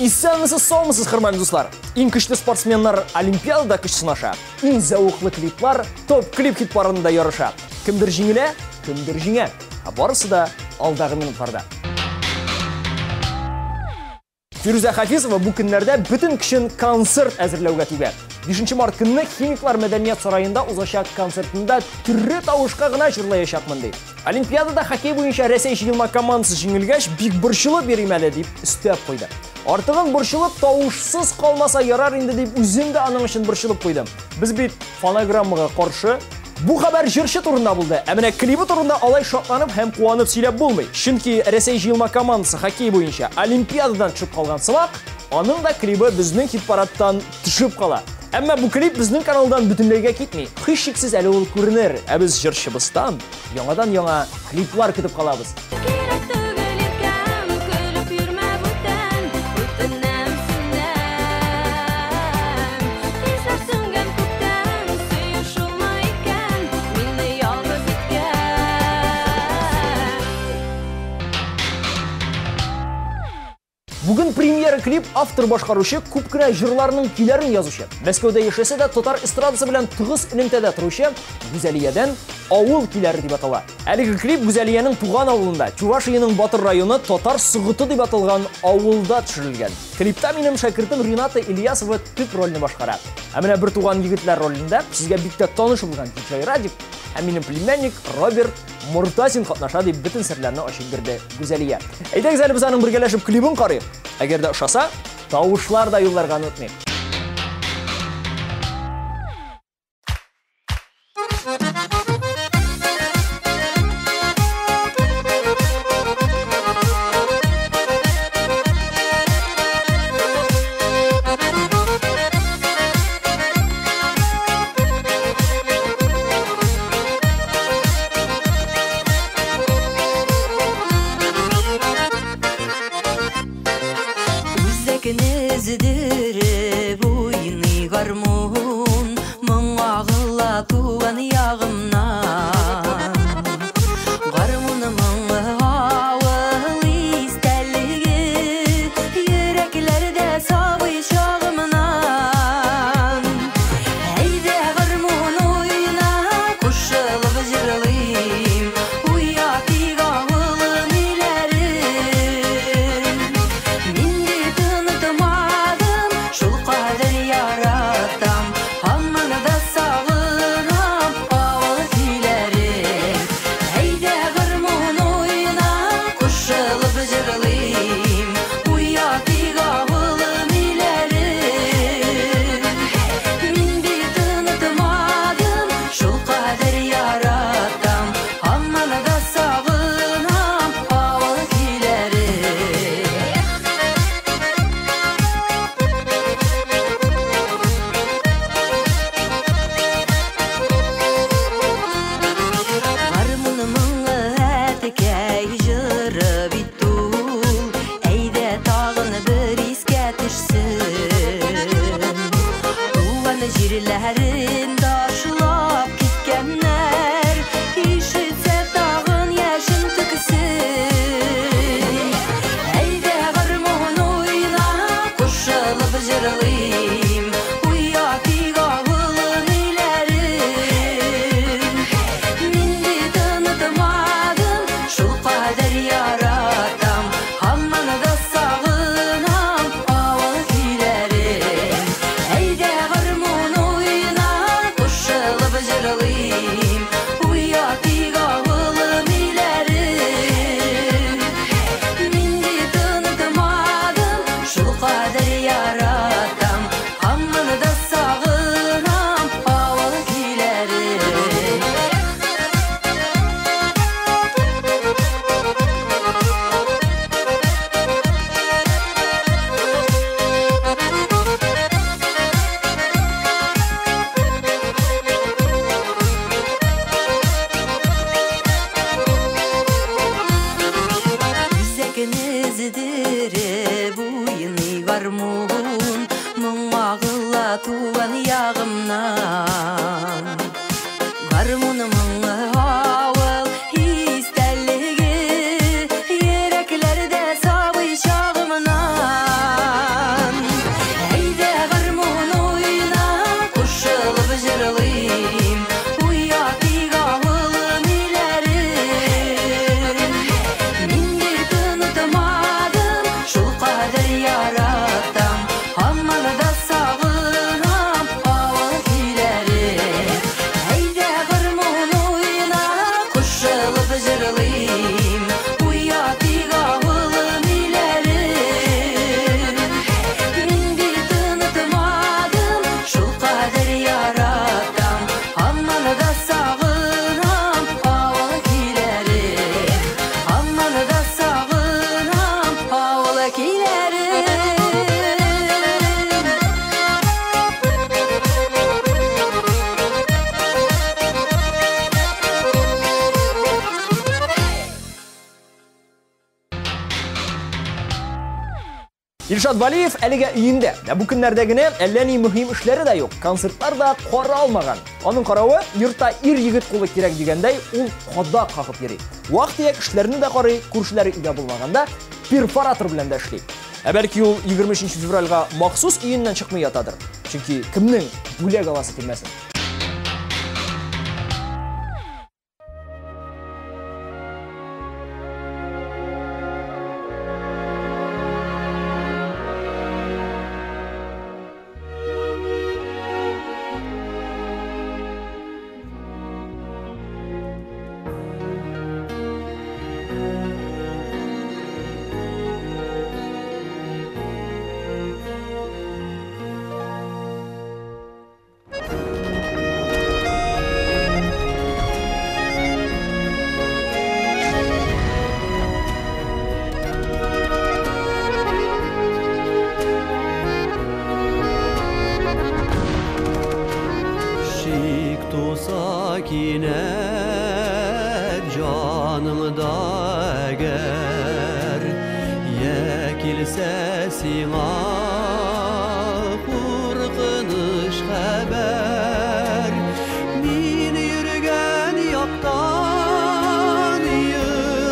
İssanmısız, sağmısız hırmany dostlar. Iň küçli sportsmenler Olimpiadada küç sınaşa. Iň zawukly kliplar top klip hitparynda yarışa. Kimdir jiňile, kimdir jiňe. Barысы da aldagy minutlarda. Firuza Hafizova bu günlerde bütün kişinin konsert äzirlewge tüge. 5 Mart günü Химиклар Medeniyet Sarayında uzaşak konsertinde türlü tawuşka gına jırlayaşakmyn deyip. Olimpiadada hokey boýunça Resey jyýylma komandasy jiňilgäç bik burçyly berimeli deyip üstep goýdy. Artygyn burçylyp tawuşsuz kalmasa yarar indi deyip üzüm de anyň üçin burçylyp goýdym. Biz bit fonogrammaga qarşı bu haber jırşı turunda buldu. Emine klibi turunda alay şoklanyp hem kuwanyp süýlep bolmaý. Çünki Resey jyýylma komandasy hokey boýunça Olimpiadadan çykyp kalgan symak, anyň da klibi bizning hitparatdan düşüp kala. Ama bu klip bizning kanaldan bütünlüğe gitmeyi. Hiç şiksiz eli ol görünür. Biz jırşыбызdan yaňadan yaňa kliplar kütüp kalabız. Bugün premier klip автор başkaruşy Kupkira jırlarynyň kilerini yazuşy. Moskowda ýaşasa da tatar estradasy bilen tygyz ünümtede turuşy Güzeliýeden awul kileri diýip atalar. Әлеги klip Güzeliýanyň tugan awulunda, Çuwaşyanyň Batır rayony Tatar Sygyty diýip atalgan awulda düşürilgen. Klipde benim şakirtim Rinata İlyasova tüp rolünü başkara. Emine bir tugan yigitler rolünde sizge bikte tanış bolgan DJ Radik, benim plемянник Robert Murtasin katnaşa diýip bütün sirlerini açyp berdi Güzeliýe. Eýdek zäli biz anyň birgeleşip klibin garyp. Eger de uşasa, tawuşlar da ýollarga unutmayk. Üzekinizidir jırlayım Uyatiga hılım ilerim Min bir tanıtmadım Şul kader yaratam Ammanı da sağınam Havalı kilerim Ammanı da sağınam Havalı kilerim Илшат Валиев әлегә өендә. Бу көннәрдәгенә әллә ни мөһим эшләре дә юк. Концертлар да кара алмаган. Аның каравы, йортта ир-егет кулы кирәк дигәндәй, ул када кагып йөри. Вакыт-төяк эшләрне дә карый, күршеләре өйдә булмаганда перфоратор белән дә эшли. Бәлки ул 23 февральгә махсус өеннән чыкмый ятадыр. Чөнки кемнең бүләк аласы килмәсен. Sakine canımda eğer yekilse sina korkыныç haber min yürgen yaktan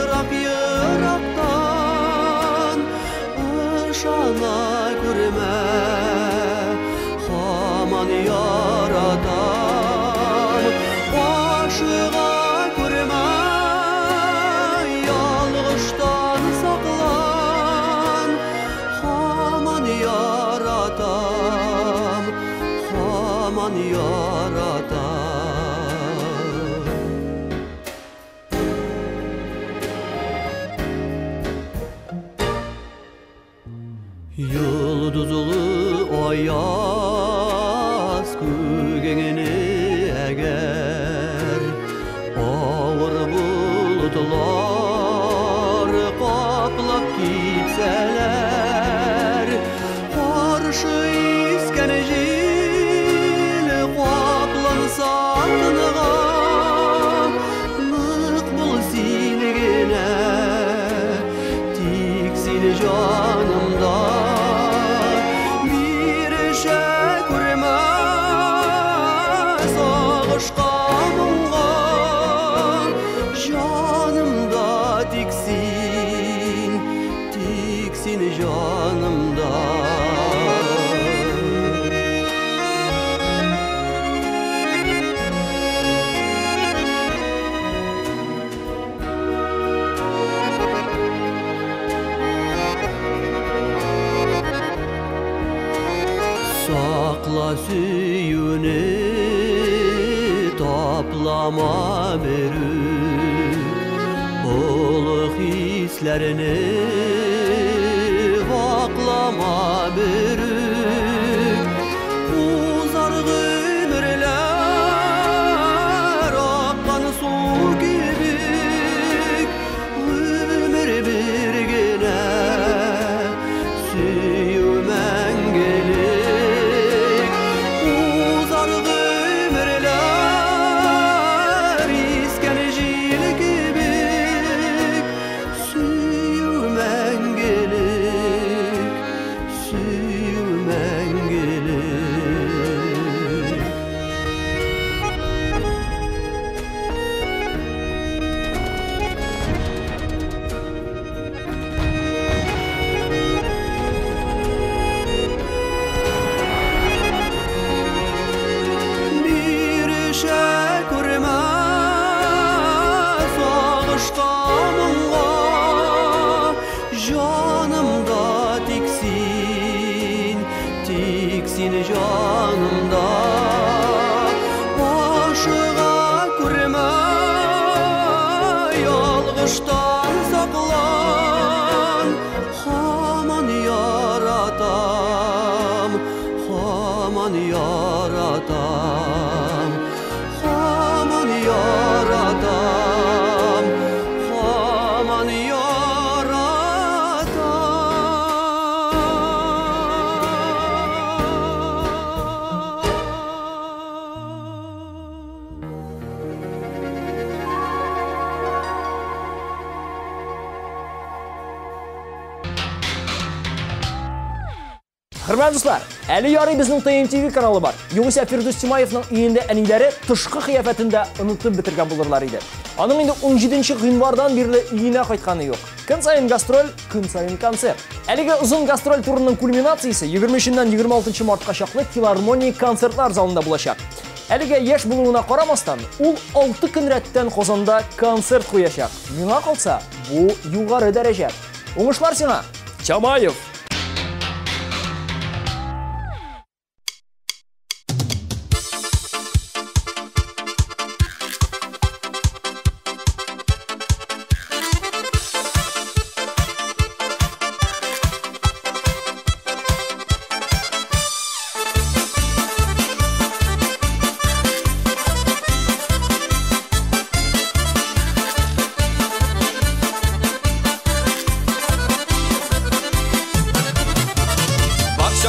yıraktan ışana görme haman yaradan Aşığa kurma, yalğıştan saklan Haman yaratam, haman yaratam Yıldızlı ayaz kugeni eğer Ağır bulutlar kaplap gitseler Karşı iskencil kaplansa tınığa Mıkbul silgine tiksin canımda Bir şey kurmaz ağışka Canımda tiksin, tiksin canımda Sakla süyünü, toplama berük Oluk hislerini vaklama berük Uzar ömürler akkan su gibi Ömür bir güne süyümen gelik Uzar ömürler iskencil gibi Süyümen gelik, süyümen Korkuştan saklan Haman yaratam Haman yaratam Haman yaratam Haman Hürmetli dostlar, әлі ярый безнең TMTV каналы бар. Югыйсә Фирдус Тимаевның өендә әниләре тышкы кыяфәтендә онытып бетергән булырлар иде. Аның инде 17 гыйнвардан бирле өенә кайтканы юк. Көн сайын гастроль, көн сайын концерт. Әлеге озын гастроль турының кульминациясе 23-ннән 26 мартка чаклы филармония концертлар залында булачак. Әлеге яшь булуына карамастан, ул 6 көн рәттән Казанда концерт куячак. Миңа калса, бу югары дәрәҗә. Уңышлар сиңа, Чамаев!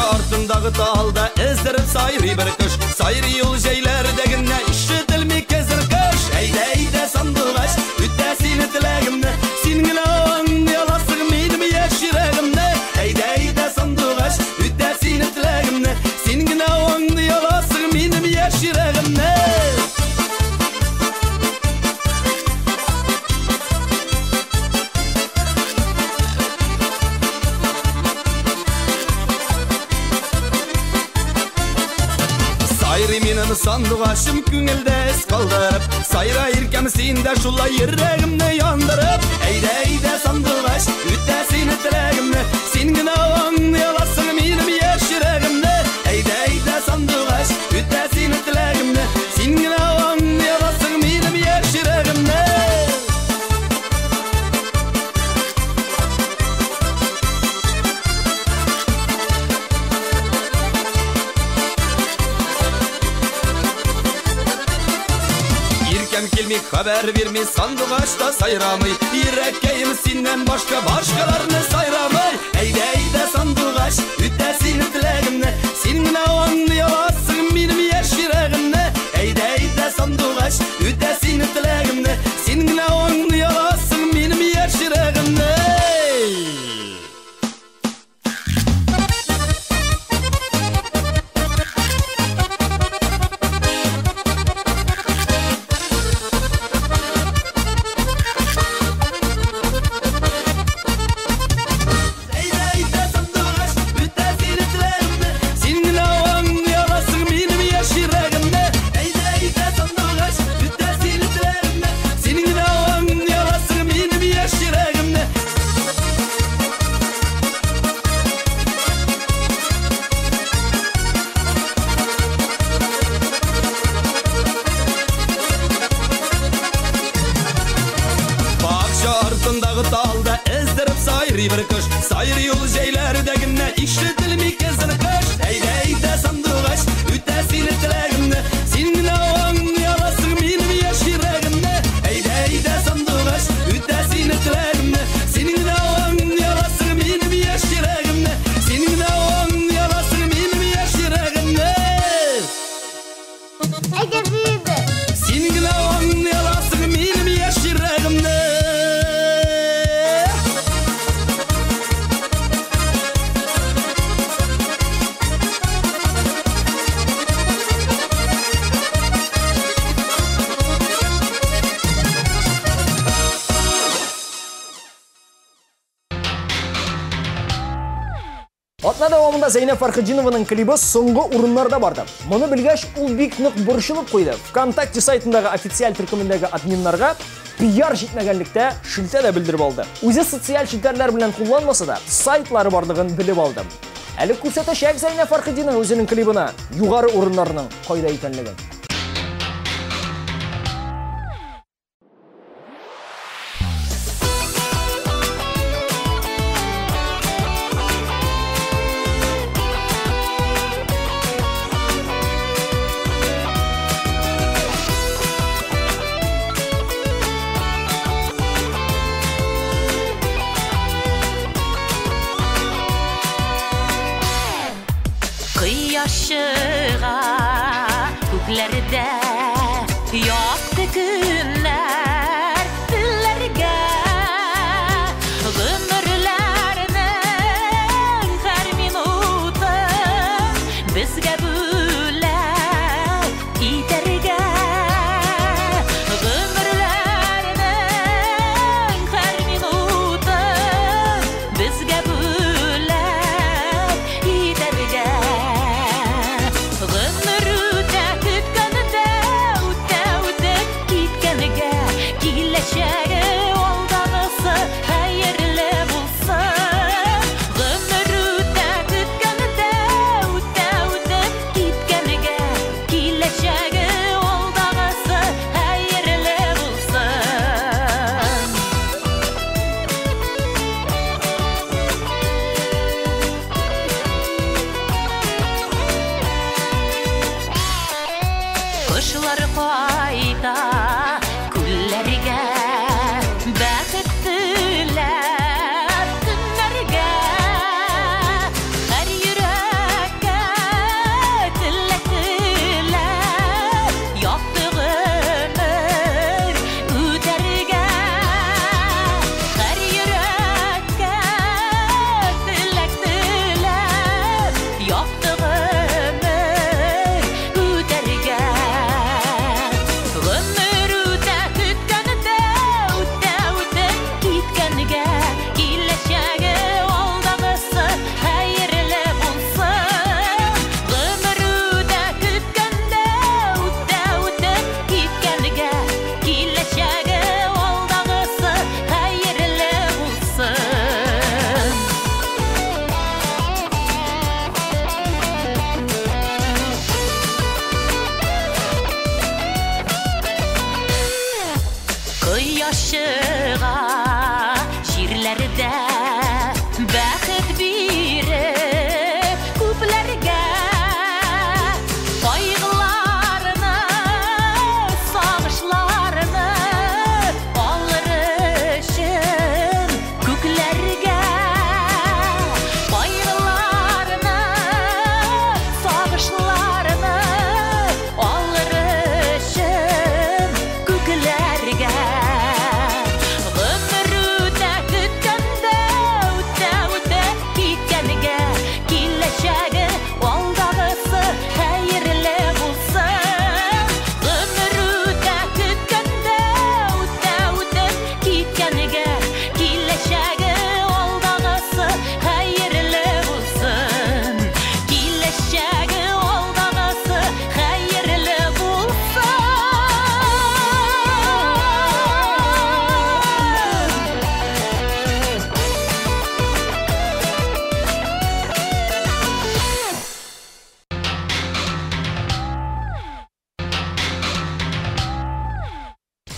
Артындағы талда эздеріп сайрый бір кыш Сайры ел жейлердегіне ишетілмей кезір кыш Әйді әйді сандығаш, үтті сені тілегімді Сенің аңды аласың менім еш жүрегімді Әйді әйді сандығаш, үтті сені тілегімді Сенің аңды аласың менім еш жүрегімді Сайры менің сандығашым күңілді әс қалдырып Сайра еркем сенде шулай ерегімді яндырып Әйді әйді сандығаш, үтті сені тілегімді Сенің аңды аласың менім еш жүрегімді Әйді әйді сандығаш, үтті сені тілегімді Сенің аңды аласың менім еш жүрегімді Келмей хабар бермей сандығашта сайрамай Иреккейім сенен башқа башқаларны сайрамай Әйді әйді сандығаш, үтті сені тілегімді Сенің аңды аласың менім еш жүрегімді Әйді әйді сандығаш, үтті сені тілегімді Сенің аңды аласың менім еш жүрегімді Артындағы талда эздеріп сайрый бір кыш Сайры ел жейлердегіне ишетілмей кезір кыш Әйді әйді сандығаш, үтті сені тілегімді Сенің аңды аласың менім еш жүрегімді Әйді әйді сандығаш, үтті сені тілегімді Сенің аңды аласың менім еш жүрегімді Сенің аңды аласың менім еш жүрегімді Сенің аңды аласың менім еш жүрегімді Атна дәвамында Зәйнәп Фәрхетдинованың клибы соңгы урыннарда барды. Моны белгәч, ул бик нык борчылып куйды. ВКонтакте сайтындагы официаль төркемендәге админнарга PR җитмәгәнлектә шелтә дә белдереп алды. Үзе социаль челтәрләр белән кулланмаса да, сайтлары барлыгын белеп алды. Әле күрсәтәчәк Зәйнәп Фәрхетдинова үзенең клибына югары урыннарның кайда икәнлеген.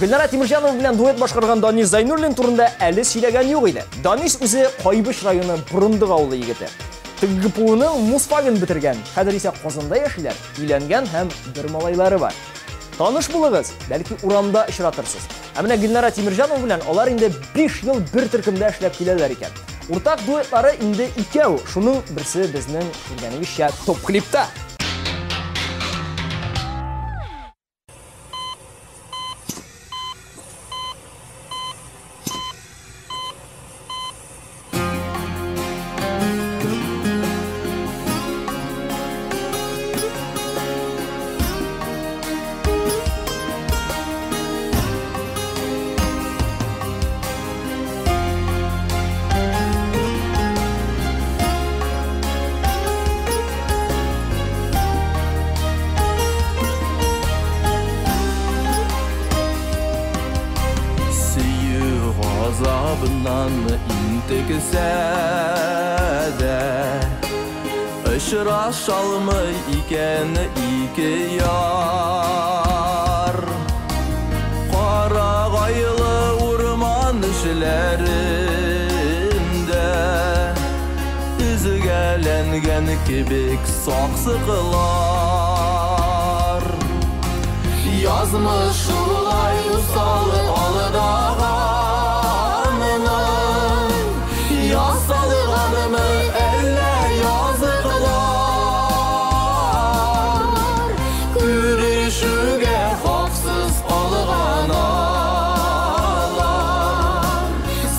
Гөлнара Тимирҗанова белән дуэт башкарган Данис Зайнуллин турында әле сөйләгән юк иде. Данис үзе Кайбыш районы Бурындык авылы егете. ТГПУның Мусфагын бетергән, хәзер исә Казанда яшиләр, өйләнгән һәм бер малайлары бар. Таныш булыгыз, бәлки урамда очратырсыз. Ә менә Гөлнара Тимирҗанова белән алар инде 5 ел бер төркемдә эшләп киләләр икән. Уртак дуэтлары инде 2, шуның берсе безнең күргәнегезчә топ клипта. Işıraşalmay iken iki yar Qaragaylı urman işlerinde Üzügelengen kibik saksıqlar Yazmış ulay usalı alıdağanının Yasalığanımı elle yazıqlar Gürüşüge haqsız alğanalar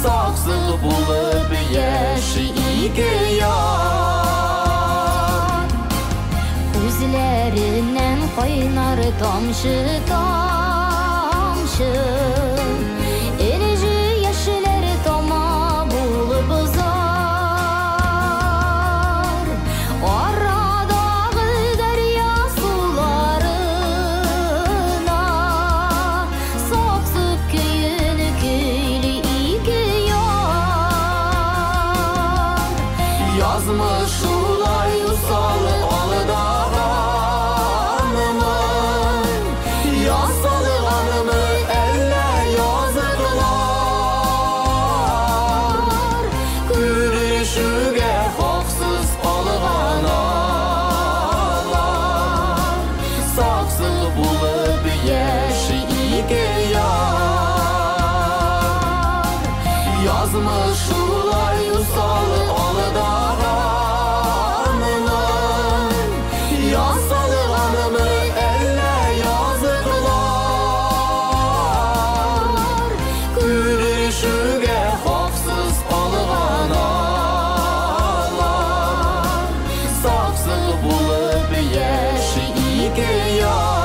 Saksıq bulub yeşi iki yar Üzlerinden qaynar tamşı tamşı Erici yaşları tama bulup uzar Aradağı derya sularına Saksıq köyün köylü iki yar Yazmış ulay usalı alıdağanımın Yasalığanımı elle yazıqlar Gürüşüge haqsız alğanalar Saksıq bulub yeşi iki yar Yazmış ulay usalı alıdağanımın Yasalığanımı elle yazıqlar Gürüşüge haqsız alğanalar Saksıq bulub yeşi iki yar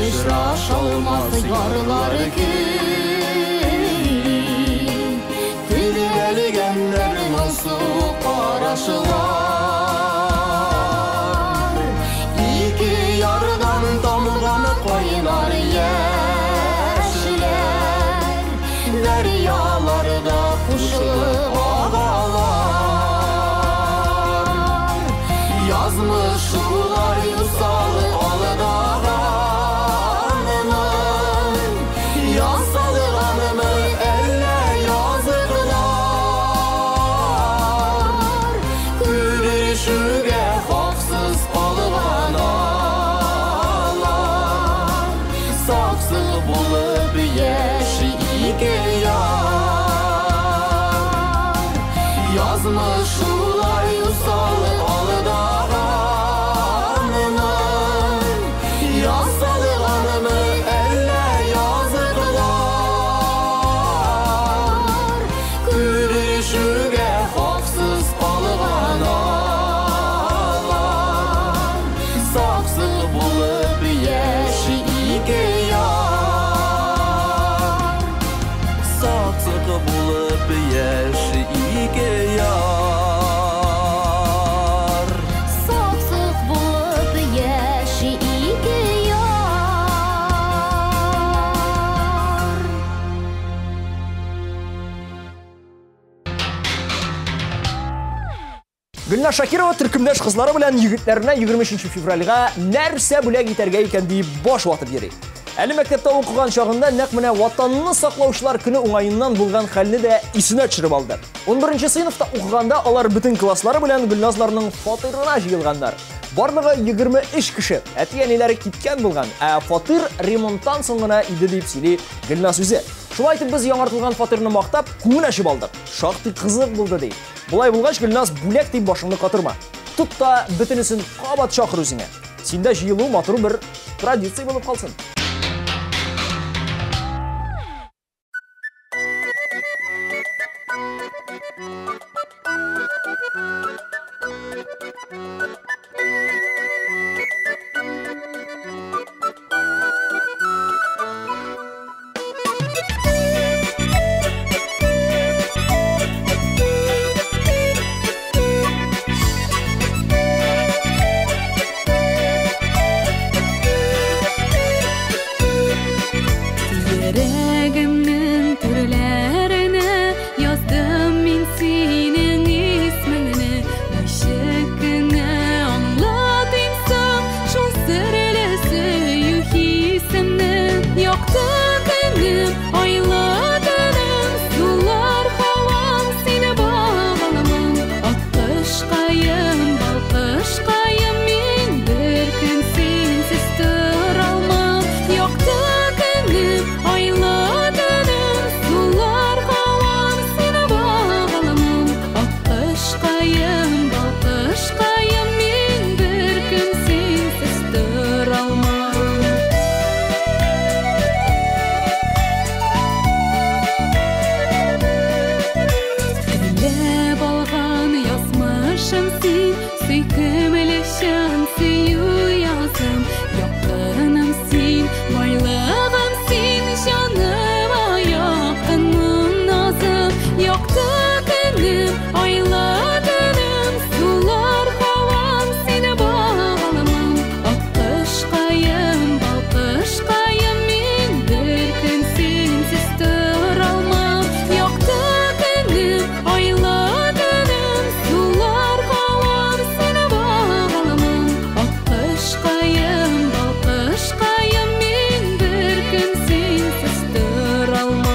Uçraşalmaz yarlar köylü Tüdəlgənlərin suq qaraşılar İki yardan damğanı qaynar yeşlər Dəryalarda quşlu ağalar Yazmış ulay usalı alıdağanımın Yasalığanımı elle yazıqlar Gürüşüge haqsız alğanalar Saksıq bulub yeşi iki yar Yazmış ulay usalı alıdağanımın Yasalığanımı elle yazıqlar Gürüşüge haqsız alğanalar Saksıq bulub yeşi iki yar Sağ bulup yaşayge yar Saf bulup yaşayge yar Gülnaz Шакирова Türkümдәш кызлары белән егетләренә 23 февральгә нәрсә бүләк итәргә икән дип баш ватып йөри. Әле мәктәптә укыган чагында нәкъ менә ватанны саклаучылар көне уңаеннан булган хәлне дә исенә төшереп алды. 11 сыйныфта укыганда алар бөтен класслары белән Гөлназларның фатирына җыелганнар. Барлыгы 23 кеше. Әти-әниләре киткән булган, ә фатир ремонттан соң гына иде дип сөйли Гөлназ үзе. Шулай итеп без яңартылган фатирны мактап, күңел ачып алдык. Шактый кызык булды ди. Булай булгач Гөлназ бүләк дип башыңны катырма. Тот та бөтенесен кабат чакыр үзеңә. Синдә җыелу матур бер традиция булып калсын. Yüreğimin türlerine yazdım min senin ismini Işıkını anladıysam şun sırlısı yuhisimni Yaktı günüm ayladığım sular havam seni bağlamam Akışkayım balkışkayım min bir gün sensiz duralmam Yaktı günüm ayladığım sular havam seni bağlamam Akışkayım balkışkayım min bir gün sensiz duralmam Dilep algan yazmışım sen Süykümlü şansiyu yazım Yakınım sen, varlığım sen Canıma yakınım nazım Yaktı günüm ayladığım sular havam seni bağlamam Akışkayım balkışkayım min bir gün sensiz duralmam Yaktı günüm ayladığım sular havam seni bağlamam Akışkayım balkışkayım min bir gün sensiz duralmam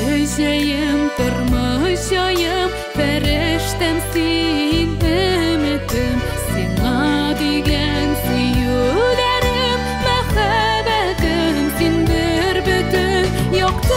Gülüşeyim, tırmışayım, feriştem sen ümidim Sana digen süyülerim, mehabetim sen bir bütün Yaktı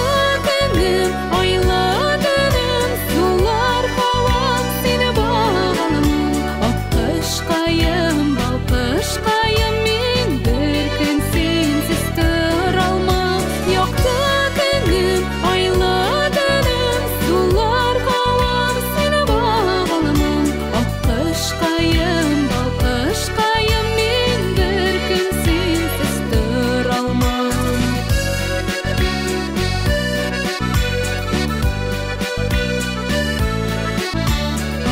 günüm, ayladığım sular havam seni bağlamam Akışkayım, balkışkayım min bir gün sensiz duralmam Yaktı günüm, ayladığım sular havam seni bağlamam Akışkayım, balkışkayım min bir gün sensiz duralmam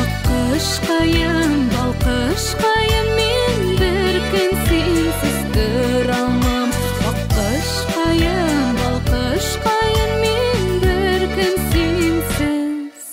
Akışkayım, balkışkayım min bir gün sensiz duralmam Akışkayım, balkışkayım min bir gün sensiz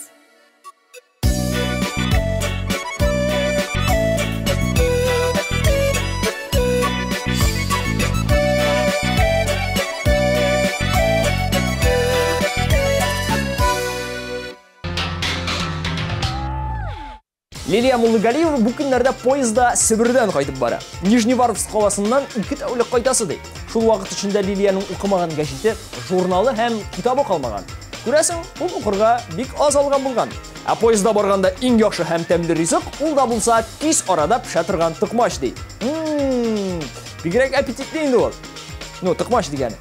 Лилия Муллыгалиева бу көннәрдә поездда Себердән кайтып бара. Нижневартовск каласыннан 2 тәүлек кайтасы ди. Шул вакыт эчендә Лилияның укымаган гәҗите, журналы һәм китабы калмаган. Күрәсең, ул укырга бик аз алган булган. Ә поездда барганда иң яхшы һәм тәмле ризык ул да булса тиз арада пешә торган тыкмач ди. Бигрәк аппетитле инде ул. Тыкмач дигәне.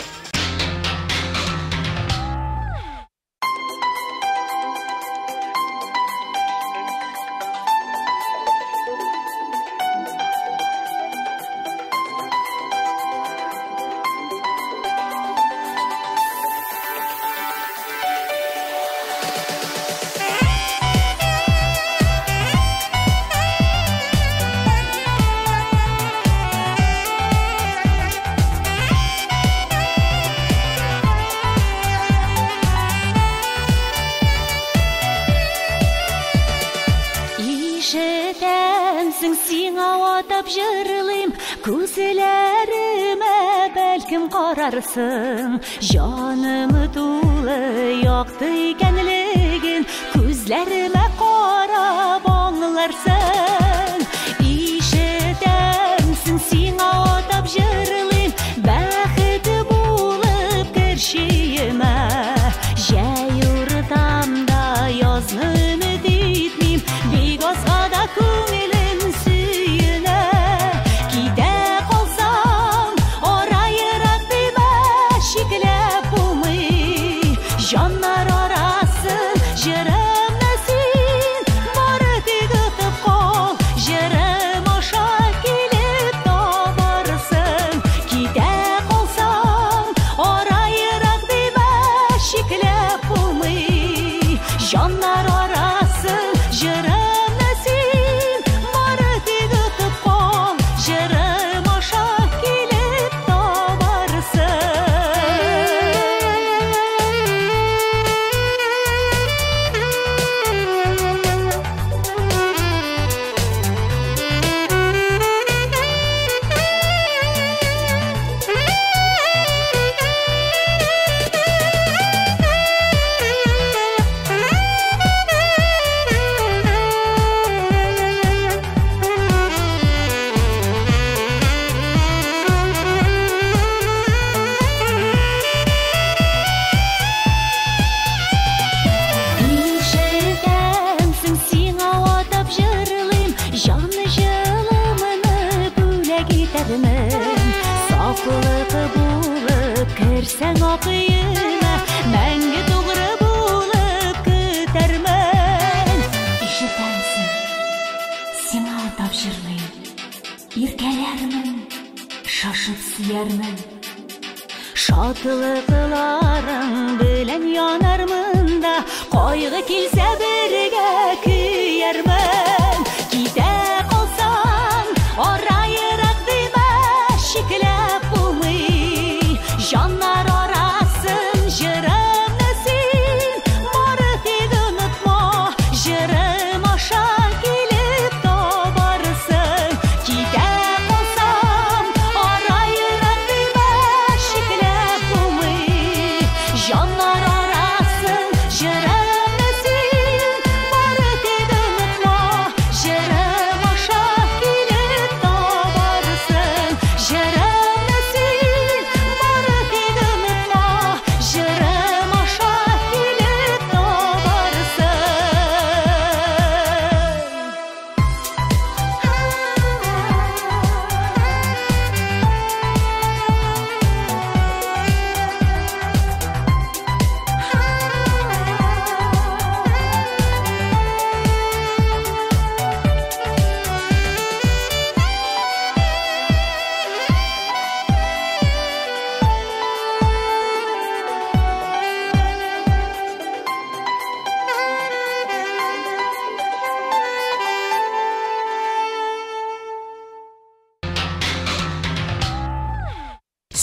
Sensen sina atap jırlıyım Күзләріме бәлкім қарарсың Жанымы тулы яқты икәнлеген Күзләремә қарап аңларсың Ишетәмсің сиңа атап жырлыйм Бәхеті булып кершиемә Жәй уртам да язны өмет итмим Бик азга да күңелем сүйенә Китә калсам арайырак димә Шикләп булмый җаннар арасын Җырымны син бары тик ытып кал Җырым аша килеп табарсың Китә калсам арайырак димә Шикләп булмый җаннар арасын Җырымны син бары тик ытып кал Җырым аша килеп табарсың Ишетәмсің сиңа атап жырлыйм Жаны жылымыны бүләк итәрмен Сафлык булып керсәң акыйыма Мәңге тугры булып көтәрмен Ишетәмсің сиңа атап жырлыйм Иркәләрмен, шашып сөярмен Шатлыкларың белән янармын да Кайгы килсә бергә көярмен Китә калсаң арайырак димә Шикләп булмый җаннар арасын Җырымны син бары тик онытма Җырым аша килеп табарсың Китә калсаң арайырак димә Шикләп булмый җаннар арасын Җырымны син бары тик онытма Җырым аша килеп табарсың Җырымны син бары тик онытма Җырым аша килеп табарсың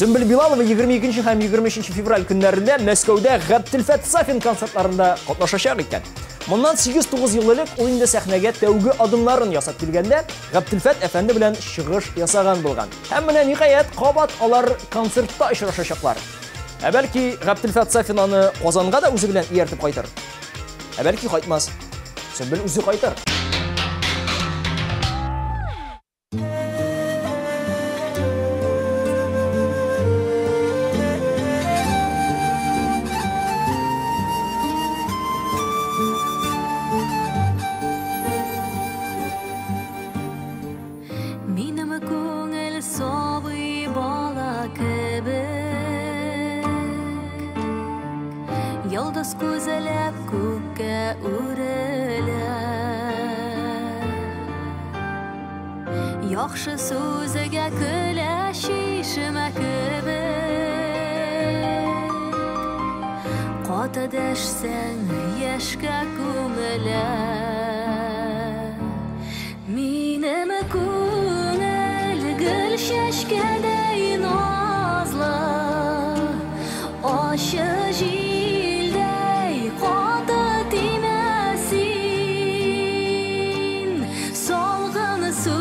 Сөмбіл Билалова 22 һәм 23 февраль көннәрендә Мәскәүдә Габделфәт Сафин концертларында катнашачак икән. Моннан 8-9 ел элек ул инде сәхнәгә тәүге адымнарын ясап килгәндә Габделфәт әфәнде белән чыгыш ясаган булган. Һәм менә ниһаять кабат алар концертта очрашачаклар. Ә бәлки Габделфәт Сафин аны Казанга да үзе белән ияртеп кайтыр. Ә бәлки кайтмас. Сөмбіл үзе кайтыр. Минем күңел сабый бала кебек Йолдыз күзәләп күккә үрелә Яхшы сүзегә көлә шишемә кебек Каты дәшсәң яшькә күңелә Минем күңел гөл чәчкәдәй назлы Ачы җилдәй каты тимәсин Салгын су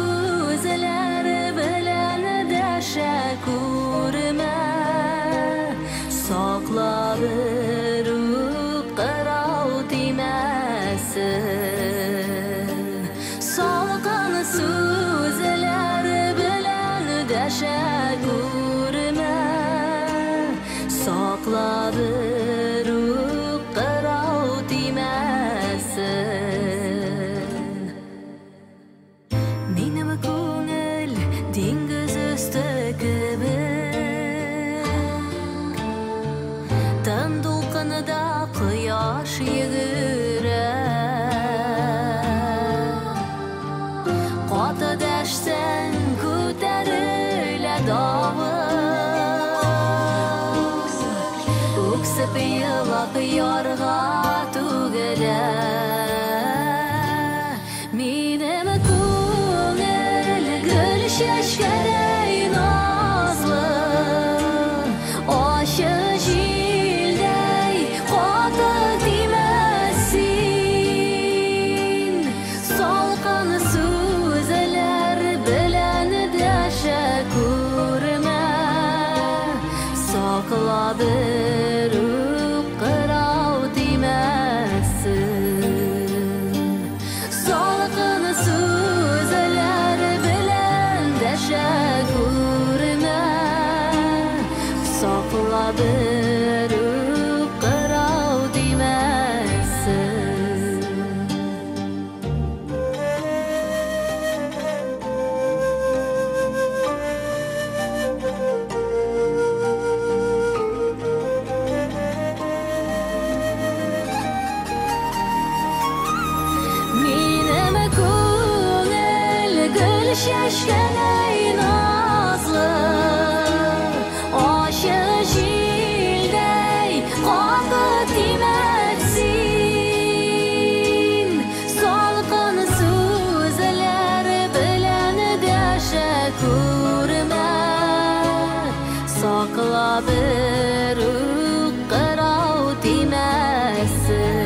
Salqan so'zlar bilan tashakkürme saqlab ruh qirov timasin. Menimi ko'ngil dengiz usti kabi tan to'lqinida quyosh yugurar. Qota dashtan ko'tariladi ovoz, o'ksib yig'lab yorg'a to'gilar. Menimi ko'ngil gul shashkaday nozli, o'sha jilday qotib timasin. Salqin so'zlar bilan tashakkürme saqlab ruh qirov timasin. Salqin so'zlar bilan tashakkürme saqlab ruh qirov timasin. Menimi ko'ngil gul shashkaday nozli, o'sha jilday qotib timasin. Salqin so'zlar bilan tashakkürme saqlab ruh qirov timasin.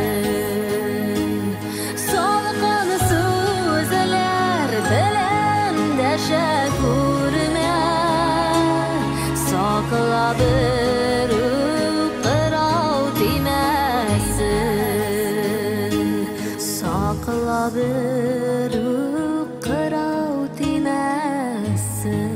Salqin so'zlar bilan tashakkürme saqlab ruh qirov timasin. Saqlab ruh qirov timasin.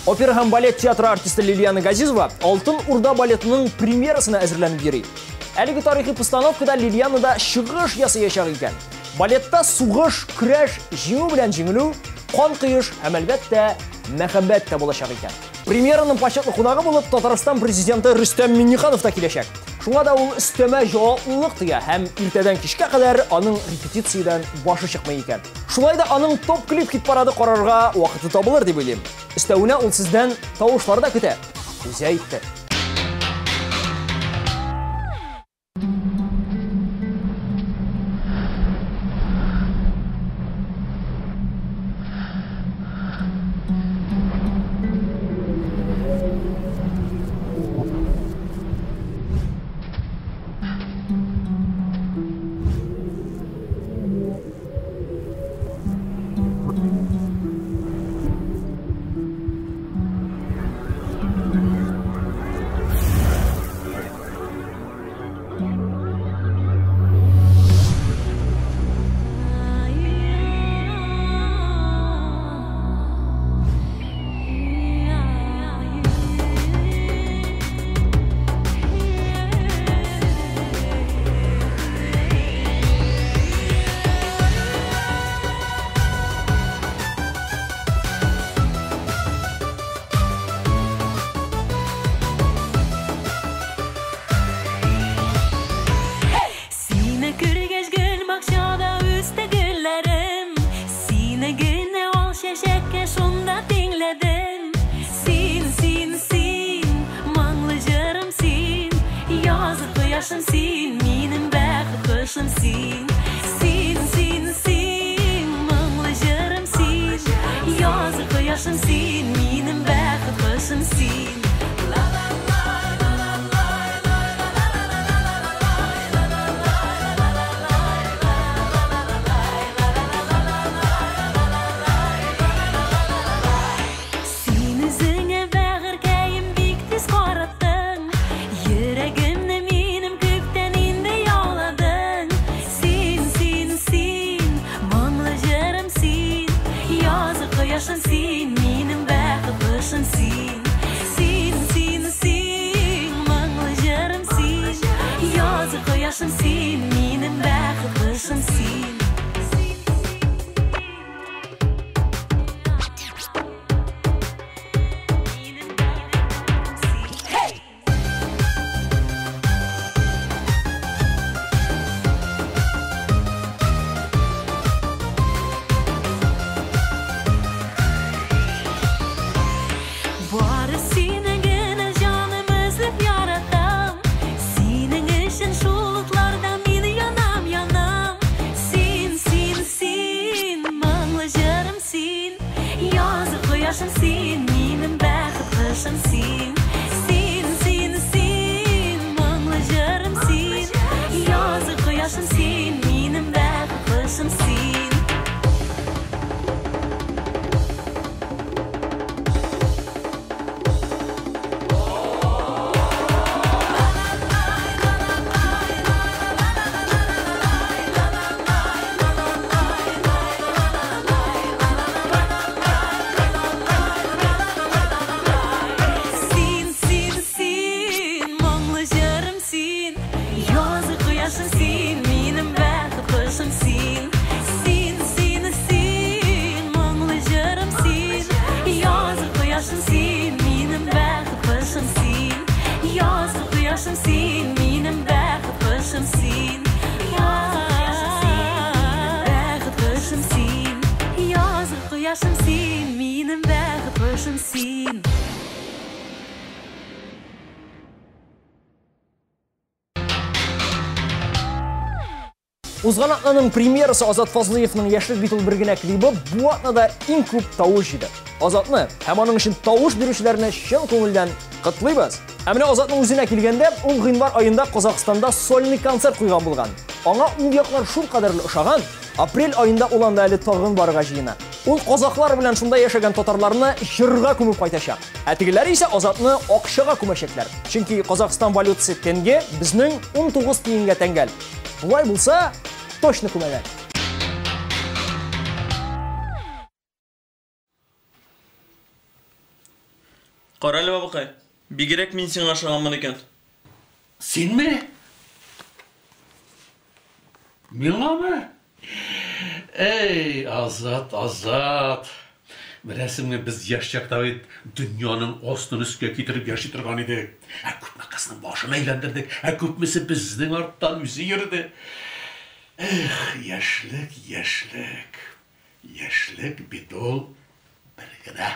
Opera һәм балет театры артисты Лилияна Газизова Алтын Урда балетының премьерасына әзерләнеп йөри. Әлеге тарихи постановкада Лилиянада чыгыш ясаячак икән. Балетта сугыш, көрәш, җиңү белән җиңелү, кан кыйыш һәм әлбәттә мәхәббәт тә булачак икән. Премьераның почетлы кунагы булып Татарстан президенты Рөстәм Миңнеханов та киләчәк. Шуңа да ул өстәмә җаваплылык тыя һәм иртәдән кичкә кадәр аның репетициядән башы чыкмый икән. Шулай да аның топ клип хит-парады карарга вакыты табылыр дип уйлыйм. Өстәвенә ул сездән тавышлар да көтә. Үзе әйтте. kışım sin. Sin, sin, sin, manglı jarım sin. Yazı koyaşım sin, minim bäki kışım sin. Узган атнаның премьерасы Азат Фазлыевның Яшьлек бит ул бер генә клибы бу атнада иң күп тавыш иде. Азатны һәм аның өчен тавыш бирүчеләрне чын күңелдән котлыйбыз. Ә менә Азатның үзенә килгәндә, ул гыйнвар аенда Казакстанда сольный концерт куйган булган. Аңа ул яклар шул кадәрле ошаган, апрель аенда ул анда әле тагын барырга җыена. Ул казаклар белән шунда яшәгән татарларны җырга күмеп кайтачак. Ә тегеләр исә Азатны акчага күмәчәкләр. Чөнки Казакстан валютасы тенге, безнең 19 тиенгә тәңгәл. Булай булса, точно күмәләр. Каралы бабакай, бигрәк мин сиңа ошаганмын икән. Синме? Миңамы? Эй, Азат, Азат. Беләсеңме, без яшь чакта бит дөньяның астын өскә китереп яши торган идек. Күпме кызның башын әйләндердек, күпмесе безнең арттан үзе йөрде. Эх, яшьлек, яшьлек. Яшьлек бит ул бер генә.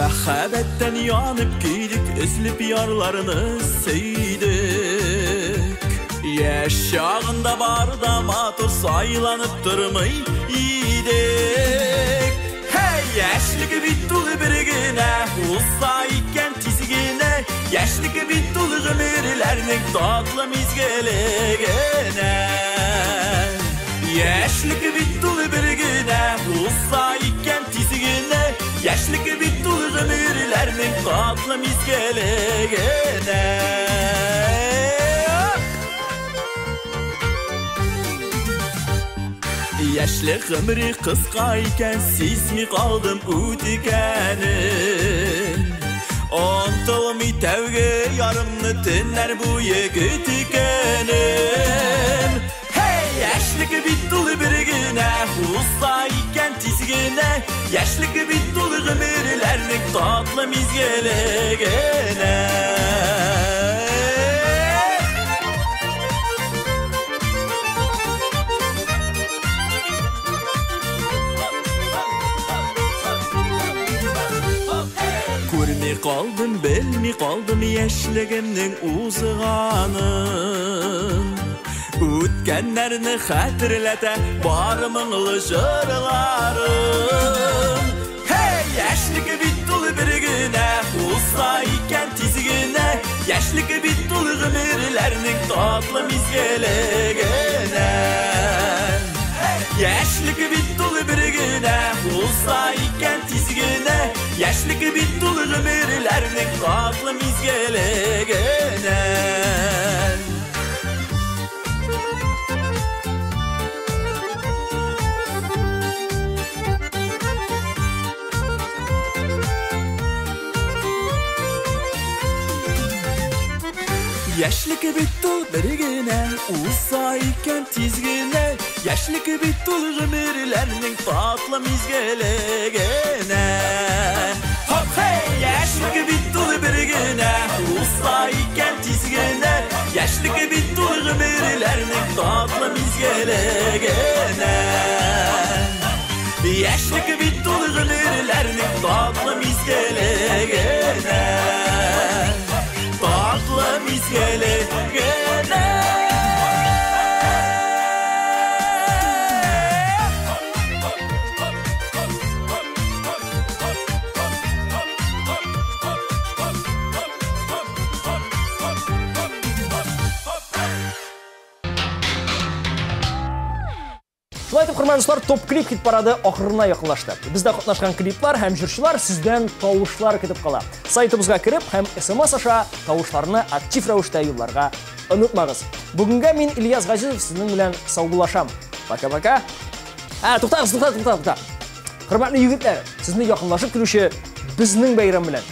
Мәхәббәттән янып килдек, эзлеп ярларны сөйдек. Яшь чагында барда матур сайланып тормый идек. Hey, яшьлек бит ул бер генә, узса икән тиз генә. Яшьлек бит ул гомерләрнең татлы мизгелегенә. Яшьлек бит ул бер генә, узса икән тиз генә. Яшьлек бит ул гомерләрнең татлы мизгелегенә. Яшьлек гомре кыска икән, сизми калдым үткәнен. Онтылмый тәүге ярымны төннәр буе көткәнен. Яшьлек бит ул бер генә, узса икән тиз генә. Яшьлек бит ул гомерләрнең татлы мизгелегенә. Күрми калдым, белми калдым яшьлегемнең узганын. Үткәннәрне хәтерләтә бары моңлы җырларым. Hey, яшьлек бит ул бер генә, узса икән тиз генә. Яшьлек бит ул гомерләрнең татлы мизгелегенә. Яшьлек бит ул бер генә, узса икән тиз генә. Яшьлек бит ул гомерләрнең татлы мизгелегенә. Яшьлек бит ул бер генә, узса икән тиз генә. Яшьлек бит ул гомерләрнең татлы мизгелегенә. Хоп, hey, яшьлек бит ул бер генә, узса икән тиз mizgene Yaşlık bit duygu birilerinin tatlı mizgelegene Yaşlık bit duygu birilerinin tatlı mizgelegene Tatlı mizgelegene Шулай итеп, хөрмәтле дуслар, топ клип хит парады ахырына якынлашты. Бездә катнашкан клиплар һәм җырчылар сездән тавышлар көтеп кала. Сайтыбызга кирип һәм SMS аша тавышларны актив рәвештә юлларга онытмагыз. Бүгенгә мин Ильяс Газизов сезнең белән саубулашам. Пока-пока. Туктагыз. Хөрмәтле егетләр, сезне якынлашып килүче безнең бәйрәм белән.